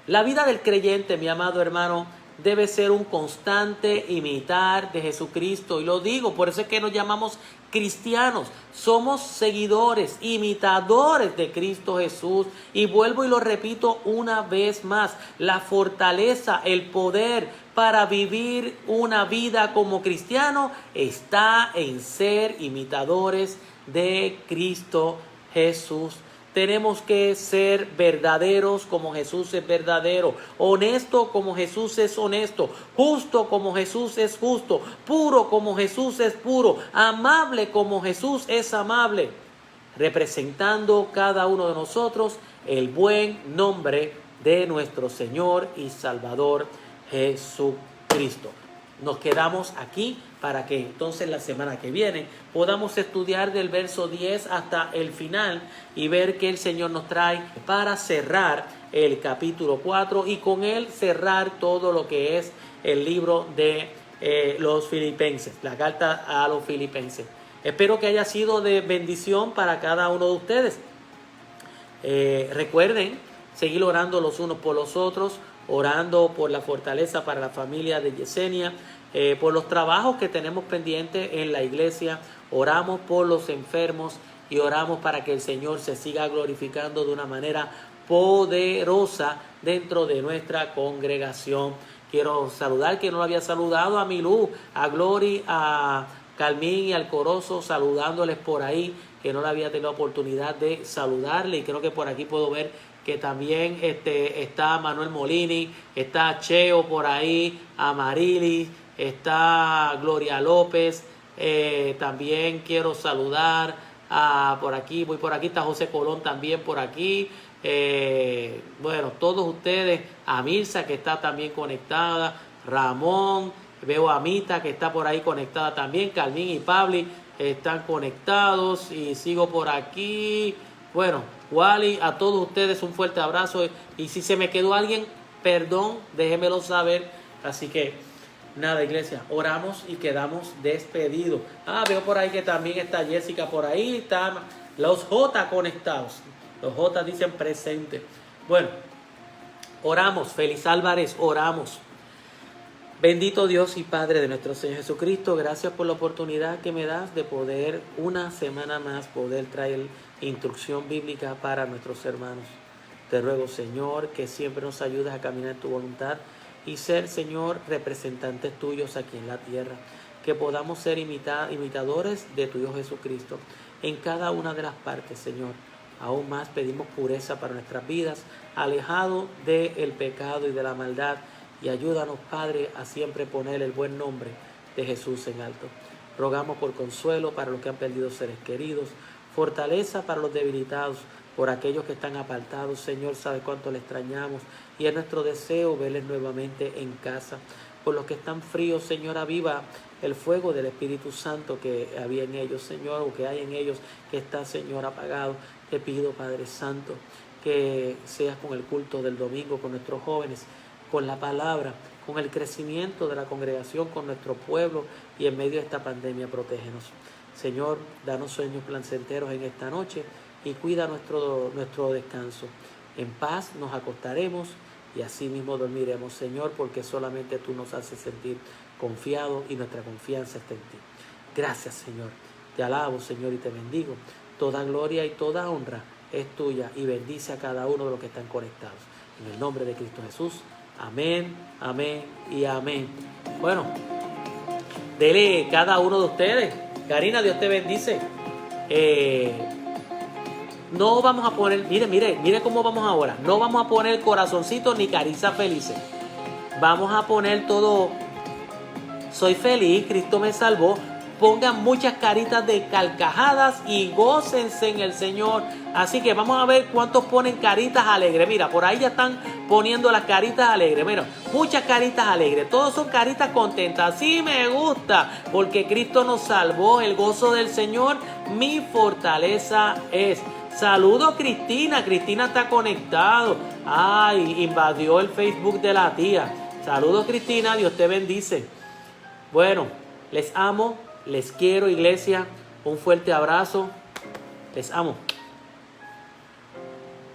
La vida del creyente, mi amado hermano, debe ser un constante imitar de Jesucristo. Y lo digo, por eso es que nos llamamos cristianos. Somos seguidores, imitadores de Cristo Jesús. Y vuelvo y lo repito una vez más. La fortaleza, el poder para vivir una vida como cristiano está en ser imitadores de Cristo Jesús. Tenemos que ser verdaderos como Jesús es verdadero, honesto como Jesús es honesto, justo como Jesús es justo, puro como Jesús es puro, amable como Jesús es amable, representando cada uno de nosotros el buen nombre de nuestro Señor y Salvador Jesucristo. Nos quedamos aquí para que entonces la semana que viene podamos estudiar del verso 10 hasta el final y ver qué el Señor nos trae para cerrar el capítulo 4 y con él cerrar todo lo que es el libro de los Filipenses, la carta a los Filipenses. Espero que haya sido de bendición para cada uno de ustedes. Recuerden seguir orando los unos por los otros, orando por la fortaleza para la familia de Yesenia, por los trabajos que tenemos pendientes en la iglesia, oramos por los enfermos y oramos para que el Señor se siga glorificando de una manera poderosa dentro de nuestra congregación. Quiero saludar, que no lo había saludado, a Milú, a Glory, a Carmín y al Corozo, saludándoles por ahí, que no le había tenido oportunidad de saludarle, y creo que por aquí puedo ver que también está Manuel Molini, está Cheo por ahí, Amarilis, está Gloria López, también quiero saludar por aquí, está José Colón también por aquí, bueno, todos ustedes, a Mirza que está también conectada, Ramón, veo a Mita que está por ahí conectada también, Carmín y Pabli están conectados y sigo por aquí, bueno, Wally, a todos ustedes un fuerte abrazo y si se me quedó alguien, perdón, déjenmelo saber. Así que nada, iglesia, oramos y quedamos despedidos. Veo por ahí que también está Jessica por ahí, están los J conectados. Los J dicen presente. Bueno, oramos. Feliz Álvarez, oramos. Bendito Dios y Padre de nuestro Señor Jesucristo, gracias por la oportunidad que me das de poder una semana más poder traer instrucción bíblica para nuestros hermanos. Te ruego, Señor, que siempre nos ayudes a caminar en tu voluntad y ser, Señor, representantes tuyos aquí en la tierra. Que podamos ser imitadores de tu Hijo Jesucristo en cada una de las partes, Señor. Aún más pedimos pureza para nuestras vidas, alejado del pecado y de la maldad. Y ayúdanos, Padre, a siempre poner el buen nombre de Jesús en alto. Rogamos por consuelo para los que han perdido seres queridos, fortaleza para los debilitados, por aquellos que están apartados. Señor, sabe cuánto le extrañamos y es nuestro deseo verles nuevamente en casa. Por los que están fríos, Señor, aviva el fuego del Espíritu Santo que había en ellos, Señor, o que hay en ellos que está, Señor, apagado. Te pido, Padre Santo, que seas con el culto del domingo, con nuestros jóvenes, con la palabra, con el crecimiento de la congregación, con nuestro pueblo y en medio de esta pandemia, protégenos. Señor, danos sueños placenteros en esta noche y cuida nuestro descanso. En paz nos acostaremos y así mismo dormiremos, Señor, porque solamente tú nos haces sentir confiados y nuestra confianza está en ti. Gracias, Señor. Te alabo, Señor, y te bendigo. Toda gloria y toda honra es tuya y bendice a cada uno de los que están conectados. En el nombre de Cristo Jesús. Amén, amén y amén. Bueno, dele cada uno de ustedes. Karina, Dios te bendice. No vamos a poner, mire cómo vamos ahora. No vamos a poner corazoncitos ni caricias felices. Vamos a poner todo, soy feliz, Cristo me salvó. Pongan muchas caritas de carcajadas y gócense en el Señor. Así que vamos a ver cuántos ponen caritas alegres. Mira, por ahí ya están poniendo las caritas alegres. Mira, muchas caritas alegres. Todos son caritas contentas. Así me gusta, porque Cristo nos salvó. El gozo del Señor, mi fortaleza es. Saludos, Cristina. Cristina está conectado. Ay, invadió el Facebook de la tía. Saludos, Cristina. Dios te bendice. Bueno, les amo. Les quiero, iglesia. Un fuerte abrazo. Les amo.